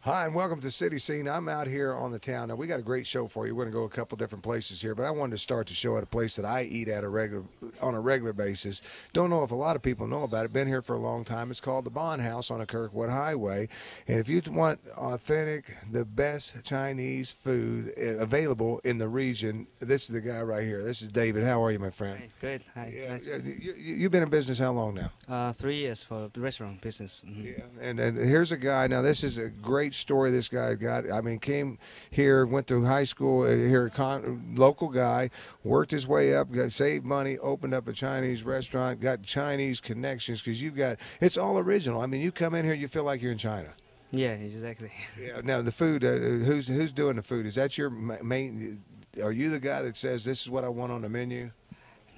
Hi, and welcome to City Scene. I'm out here on the town. Now, we got a great show for you. We're going to go a couple different places here, but I wanted to start the show at a place that I eat at on a regular basis. Don't know if a lot of people know about it. Been here for a long time. It's called the Bond House on a Kirkwood Highway. And if you want authentic, the best Chinese food available in the region, this is the guy right here. This is David. How are you, my friend? Hi, good. Hi. Yeah, Nice. yeah. You've been in business how long now? 3 years for the restaurant business. Yeah, and here's a guy. Now this is a great story. This guy got. I mean, came here, went through high school here. Local guy, worked his way up, got saved money, opened up a Chinese restaurant, got Chinese connections because you got. It's all original. I mean, you come in here, you feel like you're in China. Yeah, exactly. Yeah. Now the food. Who's doing the food? Is that your main? Are you the guy that says this is what I want on the menu?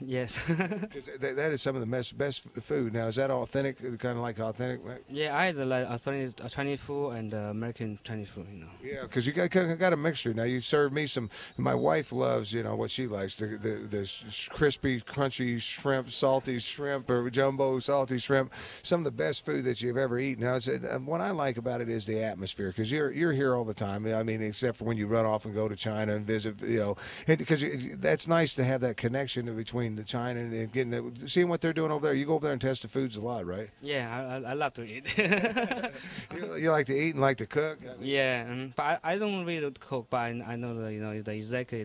Yes. Because that is some of the best food. Now, is that authentic? Kind of like authentic? Yeah, I like authentic Chinese food and American Chinese food. Yeah, because you got a mixture. Now, you served me some. My wife loves, what she likes, the crispy, crunchy shrimp, salty shrimp, or jumbo salty shrimp. Some of the best food that you've ever eaten. Now, what I like about it is the atmosphere, because you're here all the time. I mean, except for when you run off and go to China and visit, because that's nice to have that connection between the China and seeing what they're doing over there. You go over there and test the foods a lot, right? Yeah, I love to eat. You like to eat and like to cook. Yeah, but I don't really cook, but I know the exactly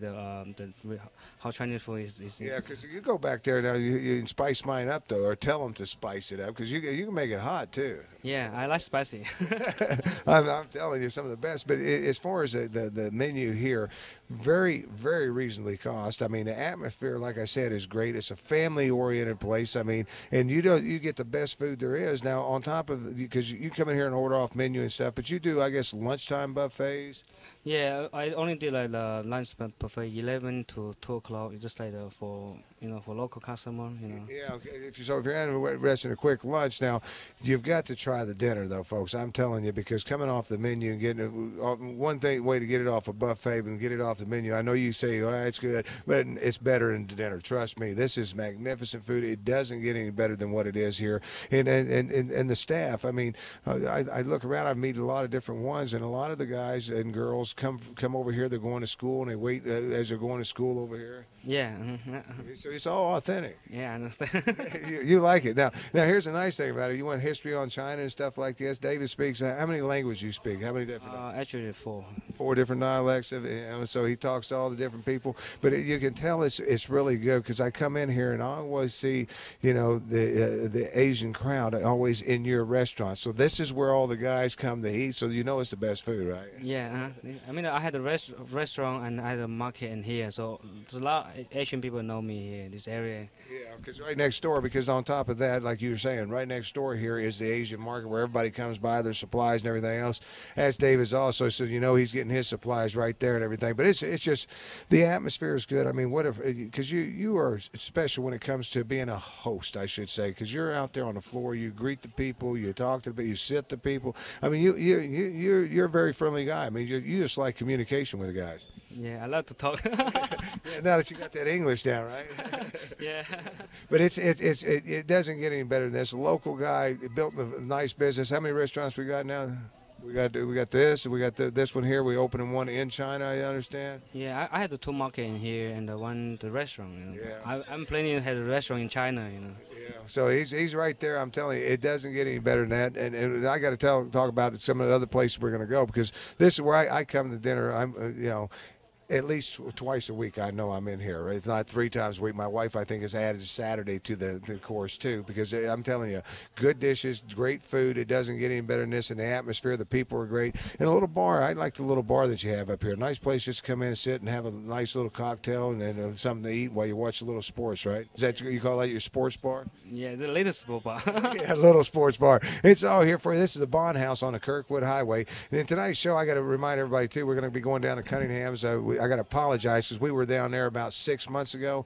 how Chinese food is. Yeah, because you go back there now, you can spice mine up though, or tell them to spice it up, because you can make it hot too. Yeah, I like spicy. I'm telling you, some of the best. But as far as the menu here, very, very reasonably cost. I mean, the atmosphere, like I said, is great. It's a family-oriented place. I mean, and you get the best food there is. Now, on top of, because you come in here and order off menu and stuff, but you do, I guess, lunchtime buffets. Yeah, I only did like the lunch buffet 11 to 2 o'clock, just like for local customer. Yeah, okay. If you're interested in a quick lunch, now you've got to try the dinner though, folks. I'm telling you, because coming off the menu and getting it, way to get it off a buffet and get it off the menu. I know you say, oh, it's good, but it's better than dinner. Trust me, this is magnificent food. It doesn't get any better than what it is here, and the staff. I mean, I look around. I meet a lot of different ones, and a lot of the guys and girls come over here. They're going to school and they wait as they're going to school over here. Yeah. So it's all authentic. Yeah, I understand. you like it. Now here's the nice thing about it. You want history on China and stuff like this. David speaks. How many languages you speak? How many different? Actually, 4. 4 different dialects. So he talks to all the different people. But you can tell it's really good, because I come in here and I always see, the Asian crowd always in your restaurant. So this is where all the guys come to eat. So it's the best food, right? Yeah, I mean, I had a restaurant and I had a market in here, so there's a lot of Asian people know me here in this area. Yeah, because right next door, because on top of that, like you were saying, right next door here is the Asian market where everybody comes by their supplies and everything else. As David's also said, he's getting his supplies right there and everything. But it's just the atmosphere is good. I mean, because you are special when it comes to being a host, I should say, because you're out there on the floor, you greet the people, you talk to the people, you sit the people. I mean, you're a very friendly guy. I mean, you just like communication with the guys. Yeah, I love to talk. Yeah, now that you got that English down, right? Yeah. But it doesn't get any better than this. A local guy built a nice business. How many restaurants we got now? We got this. We got this one here. We opening one in China. I understand. Yeah, I had the 2 market in here and the restaurant. Yeah. I'm planning to have a restaurant in China. Yeah. So he's right there. I'm telling you, it doesn't get any better than that. And I got to talk about some of the other places we're going to go, because this is where I come to dinner. I'm at least twice a week. I know I'm in here, right? If not 3 times a week. My wife, I think, has added Saturday to the course too, because I'm telling you, good dishes, great food. It doesn't get any better than this, and the atmosphere, the people are great. And a little bar. I like the little bar that you have up here. Nice place just to come in and sit and have a nice little cocktail and then something to eat while you watch a little sports, right? Is that you call that your sports bar? Yeah, the latest sport bar. Yeah, little sports bar. It's all here for you. This is the Bond House on the Kirkwood Highway. And in tonight's show, I got to remind everybody too, we're going to be going down to Cunningham's. I got to apologize, because we were down there about 6 months ago,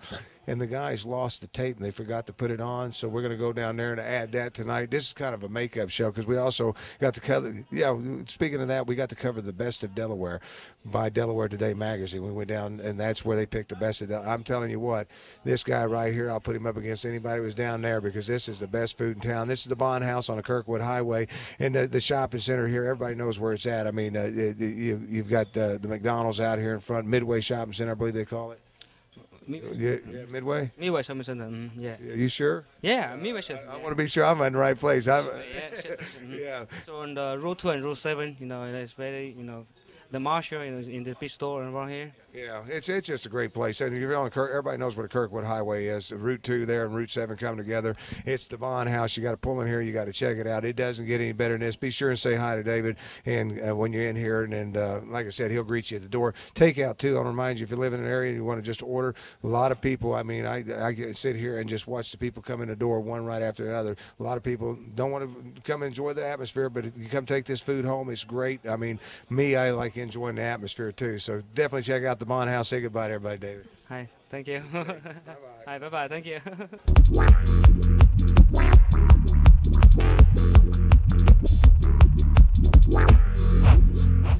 and the guys lost the tape and they forgot to put it on. So we're going to go down there and add that tonight. This is kind of a makeup show because we also got to cover. Yeah, speaking of that, we got to cover the best of Delaware by Delaware Today magazine. We went down, and that's where they picked the best of Delaware. I'm telling you what, this guy right here, I'll put him up against anybody who was down there because this is the best food in town. This is the Bond House on the Kirkwood Highway, and the shopping center here. Everybody knows where it's at. I mean, you've got the McDonald's out here in front, Midway Shopping Center, I believe they call it. Yeah, Midway. Midway Shopping Center. Yeah. Are you sure? Yeah, Midway Shopping. I want to be sure I'm in the right place. Yeah. So on the Route 2 and Route 7, it's very, the Marshall, in the big store around here. Yeah, it's just a great place. And if you're on everybody knows what a Kirkwood Highway is. Route 2 there and Route 7 come together. It's the Bond House. You got to pull in here. You got to check it out. It doesn't get any better than this. Be sure and say hi to David. And when you're in here, and like I said, he'll greet you at the door. Takeout too. I'll remind you, if you live in an area and you want to just order, a lot of people. I mean, I sit here and just watch the people come in the door one right after another. A lot of people don't want to come enjoy the atmosphere, but if you come take this food home, it's great. I mean, I like enjoying the atmosphere too. So definitely check out the Bond House. Say goodbye to everybody, David. Hi, thank you. Bye-bye. Hi, bye-bye, thank you.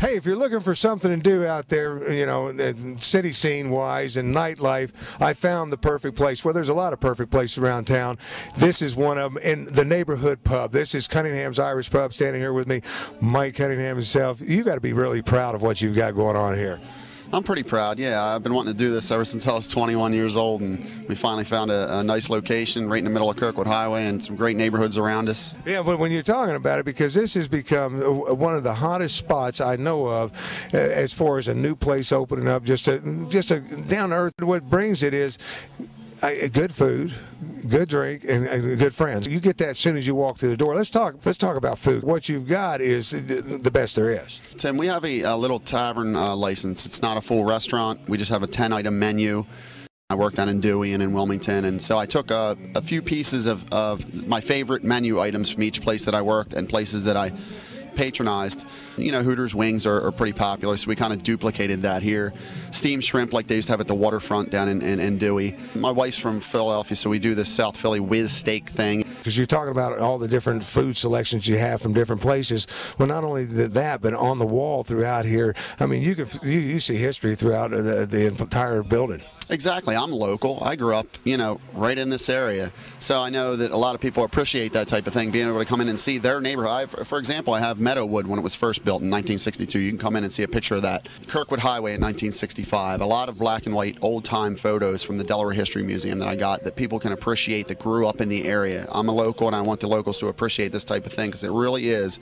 Hey, if you're looking for something to do out there, city scene wise and nightlife, I found the perfect place. Well, there's a lot of perfect places around town. This is one of them, in the neighborhood pub. This is Cunningham's Irish Pub. Standing here with me, Mike Cunningham himself. You got to be really proud of what you've got going on here. I'm pretty proud, yeah. I've been wanting to do this ever since I was 21 years old, and we finally found a nice location right in the middle of Kirkwood Highway and some great neighborhoods around us. Yeah, but when you're talking about it, because this has become one of the hottest spots I know of as far as a new place opening up, just a down to earth. What brings it is good food, good drink, and good friends. You get that as soon as you walk through the door. Let's talk about food. What you've got is the best there is. Tim, we have a little tavern license. It's not a full restaurant. We just have a 10-item menu. I worked down in Dewey and in Wilmington, and so I took a few pieces of my favorite menu items from each place that I worked and places that I patronized. Hooters wings are pretty popular, so we kind of duplicated that here. Steamed shrimp, like they used to have at the waterfront down in Dewey. My wife's from Philadelphia, so we do this South Philly whiz steak thing. Because you're talking about all the different food selections you have from different places. Well, not only that, but on the wall throughout here, I mean, you see history throughout the entire building. Exactly. I'm local. I grew up, right in this area. So I know that a lot of people appreciate that type of thing, being able to come in and see their neighborhood. For example, I have Meadowwood when it was first built in 1962. You can come in and see a picture of that. Kirkwood Highway in 1965. A lot of black and white old-time photos from the Delaware History Museum that I got that people can appreciate that grew up in the area. I'm a local, and I want the locals to appreciate this type of thing because it really is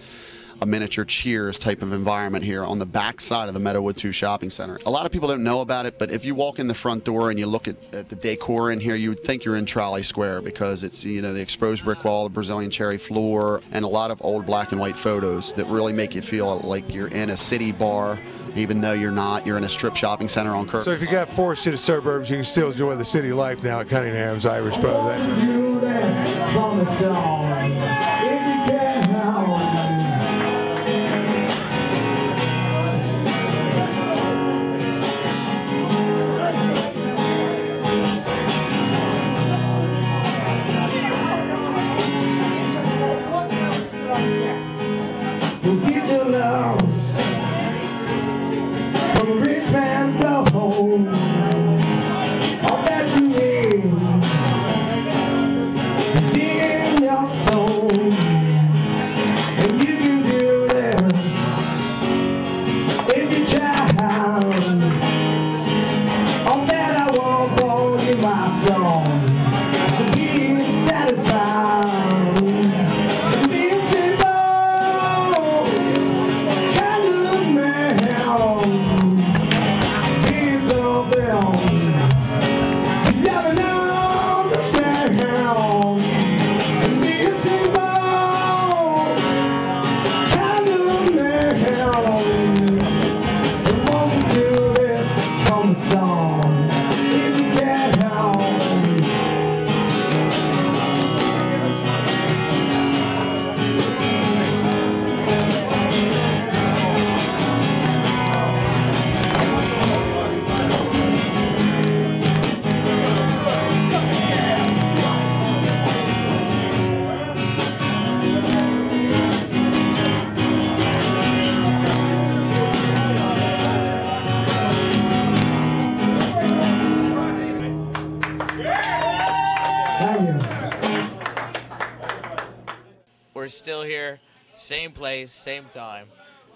a miniature Cheers type of environment here on the back side of the Meadowwood 2 shopping center. A lot of people don't know about it, but if you walk in the front door and you look at the decor in here, you would think you're in Trolley Square because it's, the exposed brick wall, the Brazilian cherry floor, and a lot of old black and white photos that really make you feel like you're in a city bar, even though you're not. You're in a strip shopping center on Kirk. So if you got forced to the suburbs, you can still enjoy the city life now at Cunningham's Irish Pub. same place, same time.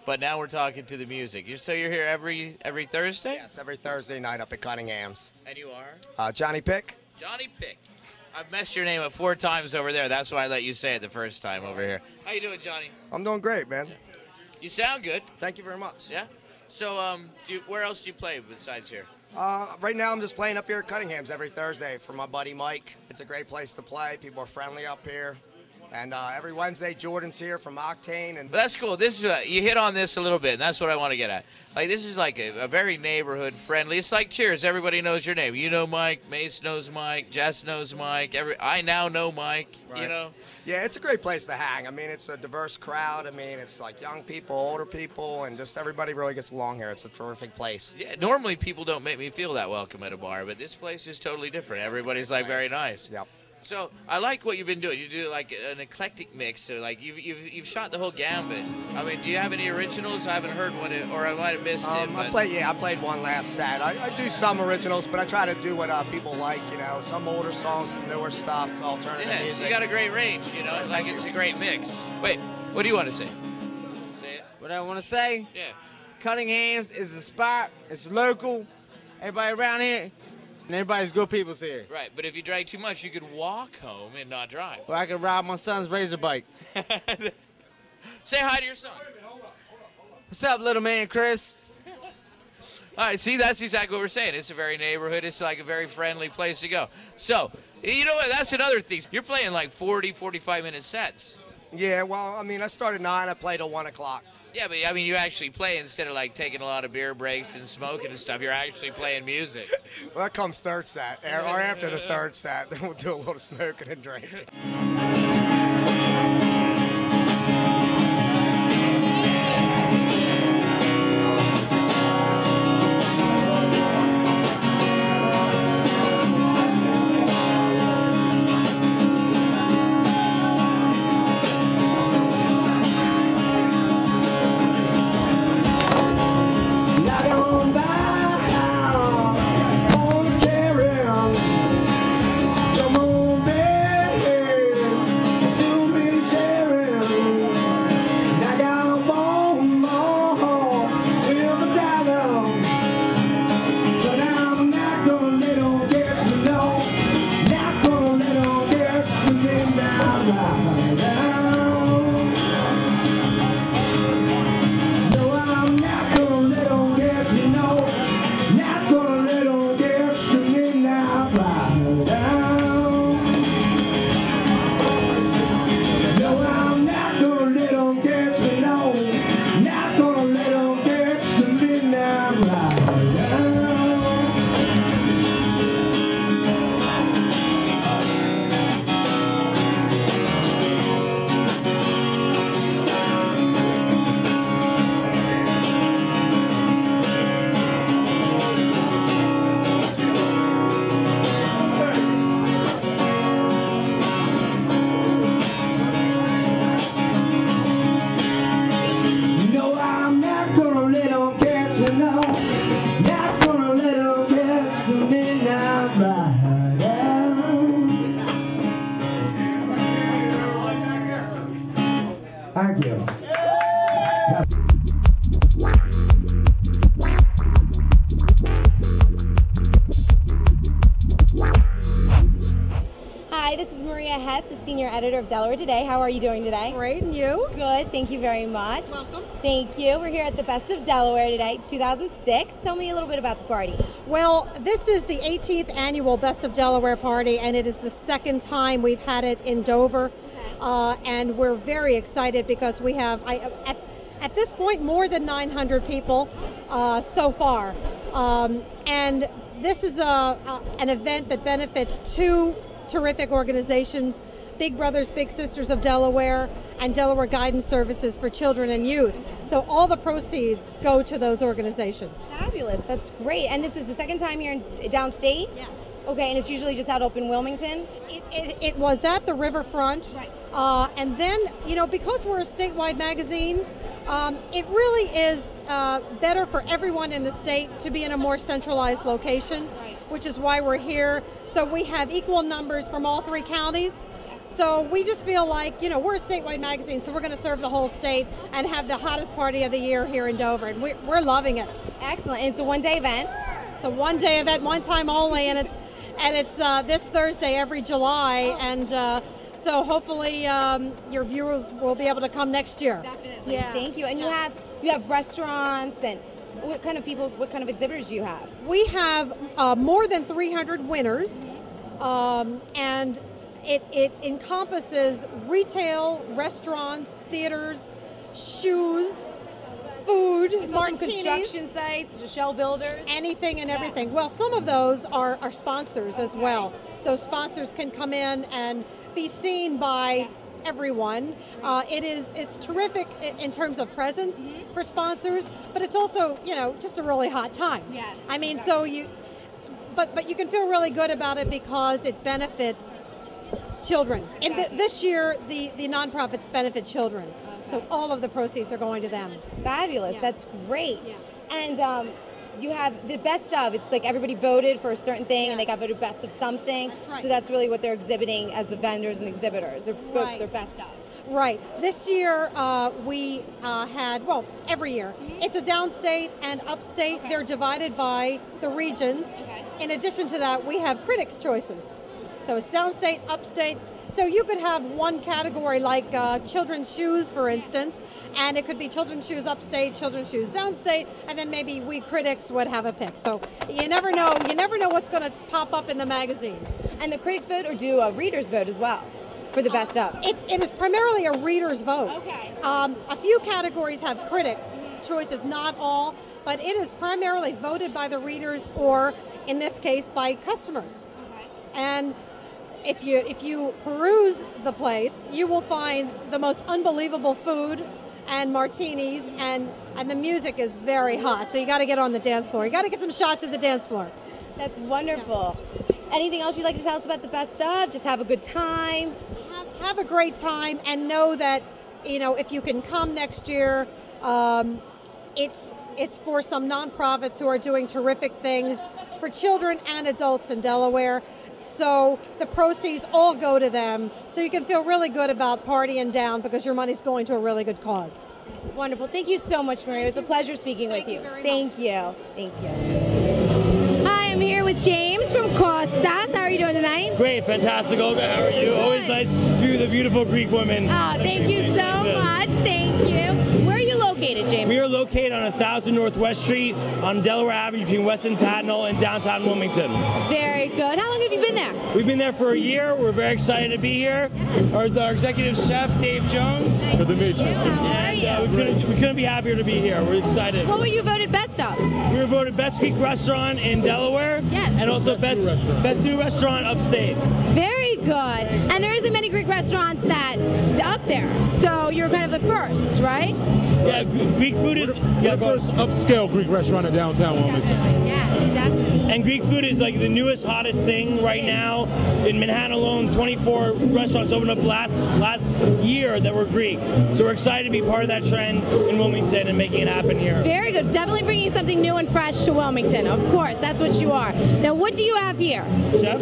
But now we're talking to the music. So you're here every Thursday? Yes, every Thursday night up at Cunningham's. And you are? Johnny Pick. Johnny Pick. I've messed your name up 4 times over there. That's why I let you say it the first time over here. How you doing, Johnny? I'm doing great, man. Yeah. You sound good. Thank you very much. Yeah? So where else do you play besides here? Right now I'm just playing up here at Cunningham's every Thursday for my buddy Mike. It's a great place to play. People are friendly up here. And every Wednesday, Jordan's here from Octane. And Well, that's cool. This is you hit on this a little bit, and that's what I want to get at. Like, this is like a very neighborhood friendly. It's like Cheers. Everybody knows your name. You know Mike. Mace knows Mike. Jess knows Mike. I now know Mike. Right. You know. Yeah, it's a great place to hang. I mean, it's a diverse crowd. I mean, it's like young people, older people, and just everybody really gets along here. It's a terrific place. Yeah. Normally, people don't make me feel that welcome at a bar, but this place is totally different. Everybody's like very nice. Yep. So I like what you've been doing. You do like an eclectic mix. So like you've shot the whole gambit. I mean, do you have any originals? I haven't heard one, or I might have missed it. But I played one last set. I do some originals, but I try to do what people like. You know, some older songs, some newer stuff, alternative music. You got a great range. You know, like it's a great mix. Wait, what do you want to say? Say it. What I want to say? Yeah. Cunningham's is the spot. It's local. Everybody around here, and everybody's good people's here. Right, but if you drank too much, you could walk home and not drive. Or I could ride my son's razor bike. Say hi to your son. What's up, little man, Chris? All right, see, that's exactly what we're saying. It's a very neighborhood. It's like a very friendly place to go. So, you know what? That's another thing. You're playing like 40, 45-minute sets. Yeah, well, I mean, I started at 9. I played till 1 o'clock. Yeah, but I mean, you actually play instead of like taking a lot of beer breaks and smoking and stuff. You're actually playing music. Well, that comes third set, or after the third set. Then we'll do a little smoking and drinking. Thank you. Hi, this is Maria Hess, the senior editor of Delaware Today. How are you doing today? Great, and you? Good, thank you very much. Welcome. Thank you. We're here at the Best of Delaware today, 2006. Tell me a little bit about the party. Well, this is the 18th annual Best of Delaware party, and it is the second time we've had it in Dover. And we're very excited because we have, at this point, more than 900 people so far. And this is an event that benefits 2 terrific organizations, Big Brothers Big Sisters of Delaware and Delaware Guidance Services for Children and Youth. So all the proceeds go to those organizations. Fabulous, that's great. And this is the second time here in downstate? Yeah. Okay, and it's usually just out open Wilmington? It was at the riverfront. Right. And then, you know, because we're a statewide magazine, it really is better for everyone in the state to be in a more centralized location, Right. which is why we're here. So we have equal numbers from all 3 counties. So we just feel like, we're a statewide magazine, so we're going to serve the whole state and have the hottest party of the year here in Dover, and we're loving it. Excellent. And it's a one-day event. It's a one-day event, one time only, and it's this Thursday every July, and so hopefully your viewers will be able to come next year. Definitely. Yeah. Thank you. And you have restaurants, and what kind of exhibitors do you have? We have more than 300 winners, and it encompasses retail, restaurants, theaters, shoes, food, From construction sites to shell builders. anything and everything. Well, some of those are sponsors as well. So sponsors can come in and be seen by everyone. It's terrific in terms of presence for sponsors, but it's also, just a really hot time. Yeah. I mean, so but you can feel really good about it because it benefits children. And this year, the nonprofits benefit children. So all of the proceeds are going to them. Fabulous. Yeah. That's great. Yeah. And you have the best of. It's like everybody voted for a certain thing, and they got voted best of something. That's right. So that's really what they're exhibiting as the vendors and exhibitors. They're Right. their best of. Right. This year we had, every year, it's a downstate and upstate. Okay. They're divided by the regions. Okay. In addition to that, we have critics' choices. So it's downstate, upstate. So you could have one category like children's shoes, for instance, and it could be children's shoes upstate, children's shoes downstate, and then maybe we critics would have a pick. So you never know. You never know what's going to pop up in the magazine. And the critics vote, or do a readers vote as well for the best of? It is primarily a reader's vote. Okay. A few categories have critics' choices, not all, but it is primarily voted by the readers, or in this case, by customers. Okay. And if you peruse the place, you will find the most unbelievable food and martinis, and the music is very hot. So you got to get on the dance floor. You got to get some shots at the dance floor. That's wonderful. Anything else you'd like to tell us about the best of? Just have a good time. Have a great time, and know that if you can come next year, it's for some nonprofits who are doing terrific things for children and adults in Delaware. So the proceeds all go to them. So you can feel really good about partying down because your money's going to a really good cause. Wonderful. Thank you so much, Maria. It was a pleasure speaking with you. Thank you very much. Thank you. Hi, I'm here with James from Costas. How are you doing tonight? Great, fantastic, Olga. How are you? Always nice to be with a beautiful Greek woman. Oh, thank you so much. Thank you. Where are you located, James? We are located on 1000 Northwest Street on Delaware Avenue between West and Tatnall and downtown Wilmington. Very good. How long have you been there? We've been there for a year. We're very excited to be here. Our executive chef, Dave Jones. Good to meet you. And we couldn't be happier to be here. We're excited. What were you voted best of? We were voted best Greek restaurant in Delaware. Yes. And also best new restaurant upstate. Very good. And there isn't many Greek restaurants that up there. So you're kind of the first, right? Yeah, Greek food is the first upscale Greek restaurant in downtown Wilmington. Yeah, definitely. And Greek food is like the newest, hottest thing right now. In Manhattan alone, 24 restaurants opened up last year that were Greek. So we're excited to be part of that trend in Wilmington and making it happen here. Very good. Definitely bringing something new and fresh to Wilmington. Of course, that's what you are. Now, what do you have here? Chef?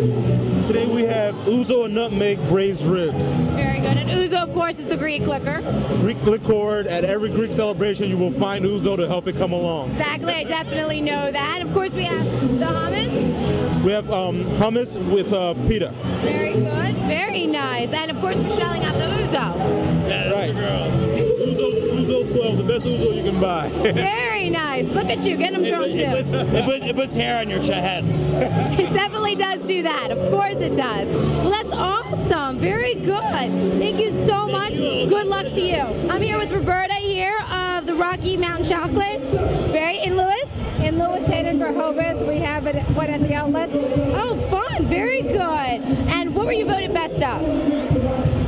Today we have ouzo and nutmeg braised ribs. Very good. And ouzo, of course, is the Greek liquor. Greek liqueur. At every Greek celebration, you will find ouzo to help it come along. Exactly. I definitely know that. Of course, we have the hummus. We have hummus with pita. Very good. Very nice. And, of course, we're shelling out the ouzo. Yeah, right. Ouzo 12, the best ouzo you can buy. Very nice. Look at you, getting them drunk too. It puts hair on your head. It definitely does do that. Of course it does. Well, that's awesome. Very good. Thank you so much. Good luck to you. I'm here with Roberta here of the Rocky Mountain Chocolate. In Lewis. In Lewis, Hayden, Rehoboth, we have it one at the outlets. Oh, fun. Very good. And what were you voted best of?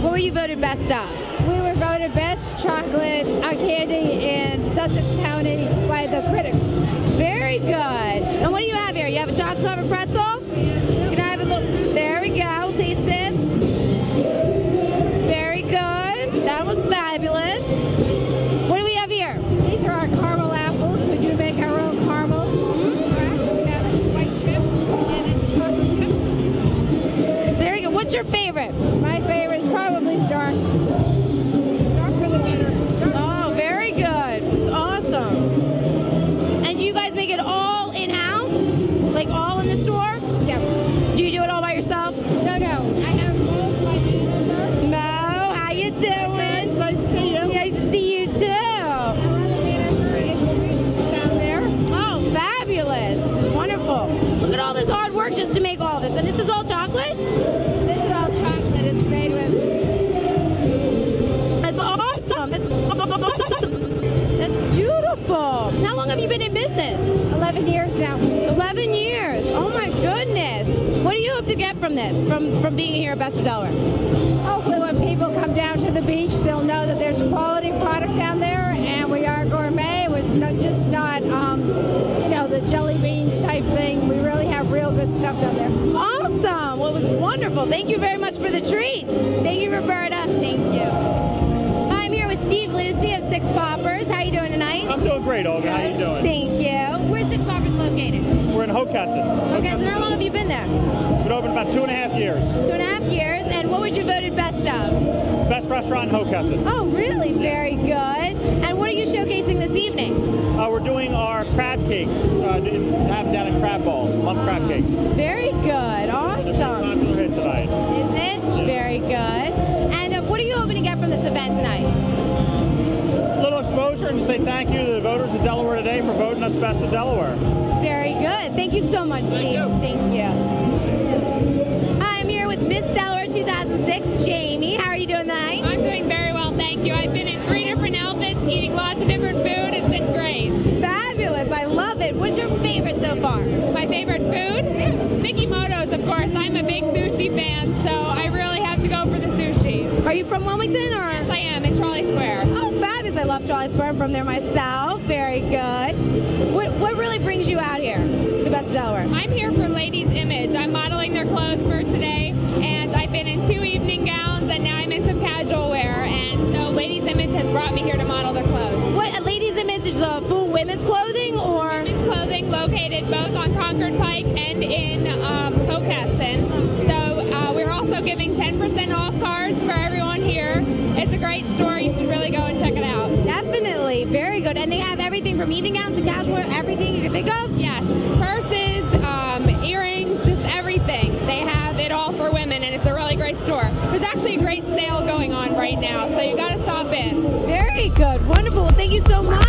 What were you voted best of? We were voted best chocolate candy in Sussex County by the critics. Very good. And what do you have here? You have a chocolate covered pretzel? Can I have a little? There we go. Taste this. Very good. That was fabulous. What do we have here? These are our caramel apples. We do make our own caramel. Very good. What's your favorite? My favorite is probably have you been in business? 11 years now. 11 years. Oh my goodness. What do you hope to get from this, from being here at Best of Delaware? Hopefully when people come down to the beach, they'll know that there's quality product down there, and we are gourmet. It was just not, the jelly beans type thing. We really have real good stuff down there. Awesome. Well, it was wonderful. Thank you very much for the treat. Thank you, Roberta. Thank you. I'm here with Steve Lucy of Six Poppers. How are you doing tonight? I'm doing great, Olga. How you doing? Thank you. Where's Six Poppers located? We're in Hocassin. Okay, so how long have you been there? Been open about 2.5 years. 2.5 years. And what would you voted best of? Best restaurant in Hocassin. Oh, really? Very good. And what are you showcasing this evening? We're doing our crab cakes. Have down in crab balls, lump crab cakes. Very good. Awesome. It's a popular hit tonight. Is it? Yeah. Very good. And what are you hoping to get from this event tonight? A little exposure and to say thank you to the voters of Delaware today for voting us Best of Delaware. Very good. Thank you so much, Steve. Thank you. I'm here with Miss Delaware 2006, Jamie. How are you doing tonight? I'm doing very well, thank you. I've been in 3 different outfits, eating lots of different food. It's been great. Fabulous. I love it. What's your favorite so far? My favorite food? Mickey Moto's, of course. I'm a big sushi fan, so I really have to go for the sushi. Are you from Wilmington? Or? Yes, I am, in Trolley Square. Oh, fabulous. I love Trolley Square. I'm from there myself. Very good. What really brings you out here to Best of Delaware? I'm here for Ladies Image. I'm modeling their clothes for today, and I've been in 2 evening gowns, and now I'm in some casual wear, and so Ladies Image has brought me here to model their clothes. What, a Ladies Image is the full women's clothing, or? Women's clothing located both on Concord Pike and in Hocassin. So we're also giving 10% off cards for everyone here. It's a great store. You should really go and check it out. Definitely. Very good. And they have everything from evening gowns to casual wear, everything you can think of? Yes. Purses, earrings, just everything. They have it all for women, and it's a really great store. There's actually a great sale going on right now, so you got to stop in. Very good. Wonderful. Well, thank you so much.